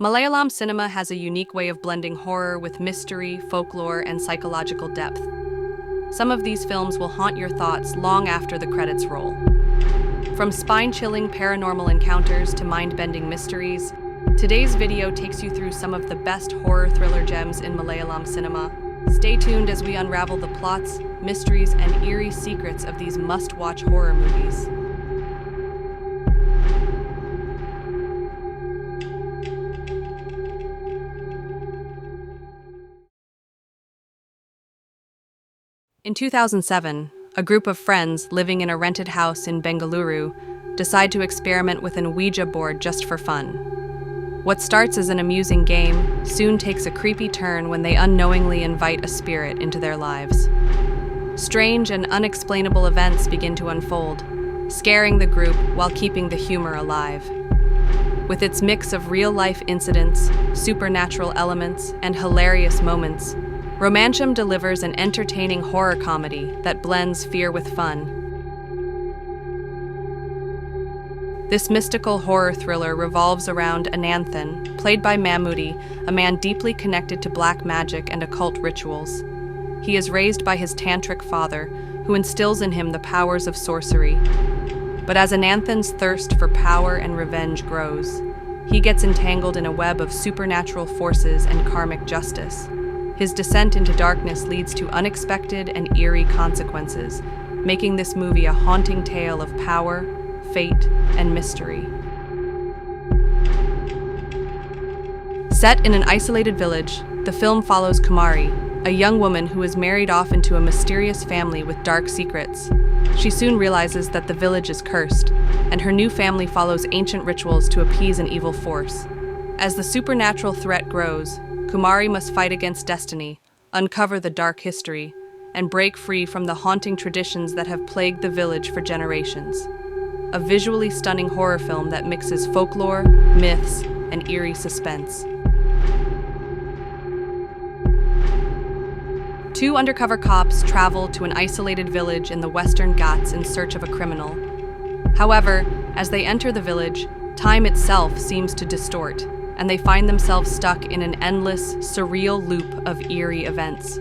Malayalam cinema has a unique way of blending horror with mystery, folklore, and psychological depth. Some of these films will haunt your thoughts long after the credits roll. From spine-chilling paranormal encounters to mind-bending mysteries, today's video takes you through some of the best horror thriller gems in Malayalam cinema. Stay tuned as we unravel the plots, mysteries, and eerie secrets of these must-watch horror movies. In 2007, a group of friends living in a rented house in Bengaluru decide to experiment with an Ouija board just for fun. What starts as an amusing game soon takes a creepy turn when they unknowingly invite a spirit into their lives. Strange and unexplainable events begin to unfold, scaring the group while keeping the humor alive. With its mix of real-life incidents, supernatural elements, and hilarious moments, Romancham delivers an entertaining horror comedy that blends fear with fun. This mystical horror thriller revolves around Ananthan, played by Mammootty, a man deeply connected to black magic and occult rituals. He is raised by his tantric father, who instills in him the powers of sorcery. But as Ananthan's thirst for power and revenge grows, he gets entangled in a web of supernatural forces and karmic justice. His descent into darkness leads to unexpected and eerie consequences, making this movie a haunting tale of power, fate, and mystery. Set in an isolated village, the film follows Kumari, a young woman who is married off into a mysterious family with dark secrets. She soon realizes that the village is cursed, and her new family follows ancient rituals to appease an evil force. As the supernatural threat grows, Kumari must fight against destiny, uncover the dark history, and break free from the haunting traditions that have plagued the village for generations. A visually stunning horror film that mixes folklore, myths, and eerie suspense. Two undercover cops travel to an isolated village in the Western Ghats in search of a criminal. However, as they enter the village, time itself seems to distort, and they find themselves stuck in an endless, surreal loop of eerie events.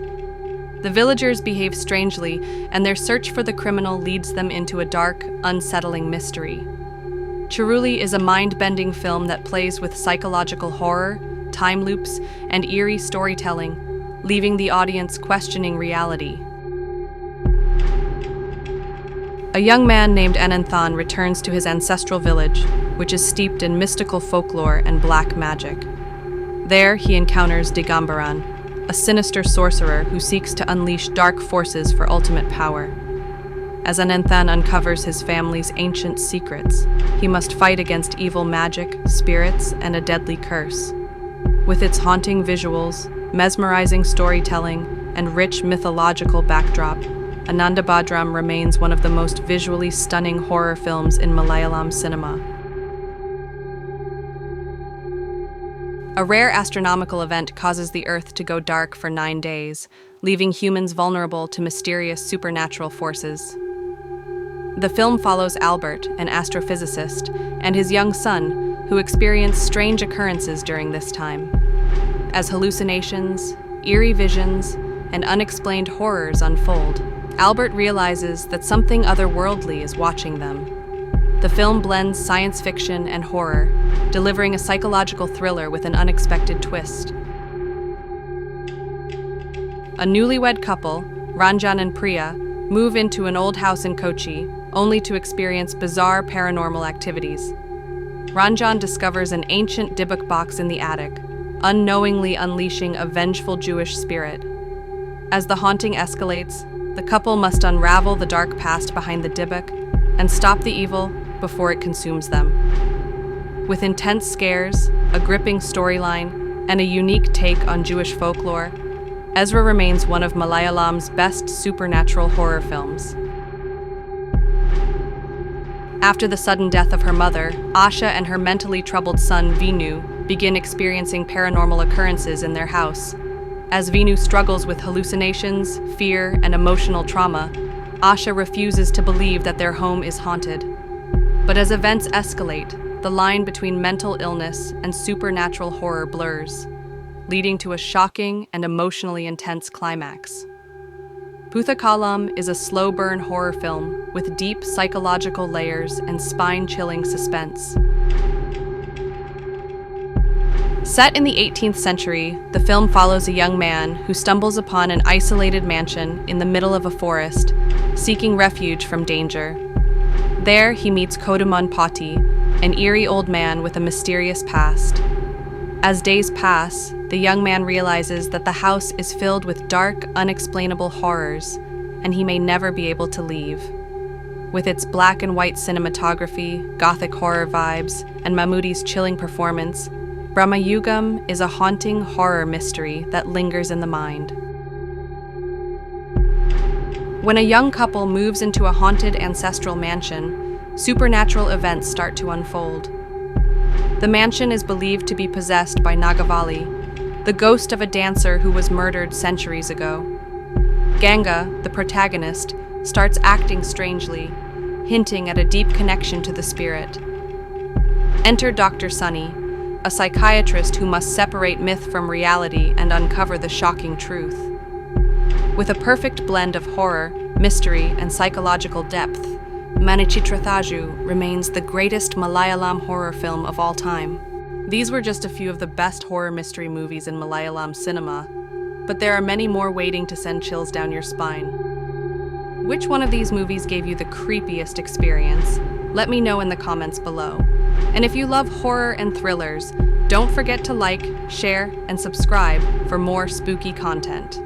The villagers behave strangely, and their search for the criminal leads them into a dark, unsettling mystery. Chiruli is a mind-bending film that plays with psychological horror, time loops, and eerie storytelling, leaving the audience questioning reality. A young man named Ananthan returns to his ancestral village, which is steeped in mystical folklore and black magic. There, he encounters Digambaran, a sinister sorcerer who seeks to unleash dark forces for ultimate power. As Ananthan uncovers his family's ancient secrets, he must fight against evil magic, spirits, and a deadly curse. With its haunting visuals, mesmerizing storytelling, and rich mythological backdrop, Anandabhadram remains one of the most visually stunning horror films in Malayalam cinema. A rare astronomical event causes the Earth to go dark for 9 days, leaving humans vulnerable to mysterious supernatural forces. The film follows Albert, an astrophysicist, and his young son, who experience strange occurrences during this time. As hallucinations, eerie visions, and unexplained horrors unfold, Albert realizes that something otherworldly is watching them. The film blends science fiction and horror, delivering a psychological thriller with an unexpected twist. A newlywed couple, Ranjan and Priya, move into an old house in Kochi, only to experience bizarre paranormal activities. Ranjan discovers an ancient Dybbuk box in the attic, unknowingly unleashing a vengeful Jewish spirit. As the haunting escalates, the couple must unravel the dark past behind the Dybbuk and stop the evil before it consumes them. With intense scares, a gripping storyline, and a unique take on Jewish folklore, Ezra remains one of Malayalam's best supernatural horror films. After the sudden death of her mother, Asha and her mentally troubled son Vinu begin experiencing paranormal occurrences in their house. As Vinu struggles with hallucinations, fear, and emotional trauma, Asha refuses to believe that their home is haunted. But as events escalate, the line between mental illness and supernatural horror blurs, leading to a shocking and emotionally intense climax. Bhoothakalam is a slow-burn horror film with deep psychological layers and spine-chilling suspense. Set in the 18th century, the film follows a young man who stumbles upon an isolated mansion in the middle of a forest, seeking refuge from danger. There, he meets Koduman Pati, an eerie old man with a mysterious past. As days pass, the young man realizes that the house is filled with dark, unexplainable horrors, and he may never be able to leave. With its black and white cinematography, gothic horror vibes, and Mammootty's chilling performance, Brahmayugam is a haunting horror mystery that lingers in the mind. When a young couple moves into a haunted ancestral mansion, supernatural events start to unfold. The mansion is believed to be possessed by Nagavali, the ghost of a dancer who was murdered centuries ago. Ganga, the protagonist, starts acting strangely, hinting at a deep connection to the spirit. Enter Dr. Sunny, a psychiatrist who must separate myth from reality and uncover the shocking truth. With a perfect blend of horror, mystery, and psychological depth, Manichithrathazhu remains the greatest Malayalam horror film of all time. These were just a few of the best horror mystery movies in Malayalam cinema, but there are many more waiting to send chills down your spine. Which one of these movies gave you the creepiest experience? Let me know in the comments below. And if you love horror and thrillers, don't forget to like, share, and subscribe for more spooky content.